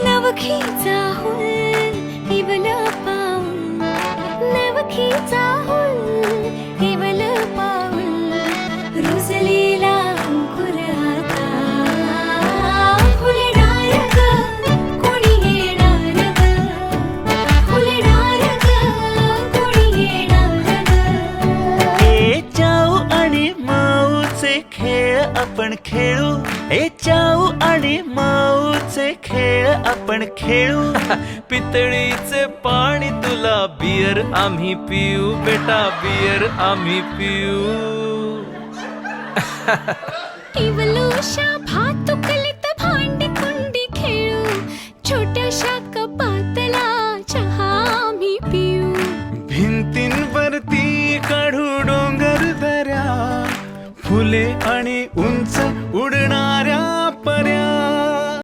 नवखीचा हुल केवल पाऊल, नवखीचा हुल केवल पाऊल, रुजलेला अंकुर आता फुलणार ग, कोणी येणार ग, फुलणार ग, कोणी येणार ग. ए चाऊ आणि माऊचे खेळ आपण खेळू, ए चाऊ आणि माऊचे खेळ आपण खेळू. पितळीचे पाणी तुला, बियर आम्ही पिऊ बेटा, बियर आम्ही पिऊ. केवलोशा भातुकलीत भांडी कुंडी खेळू, छोट्याशा कपातला चहा आम्ही पिऊ. भिंतींवरती काढू डोंगर दऱ्या, फुले आणि उंच उडणार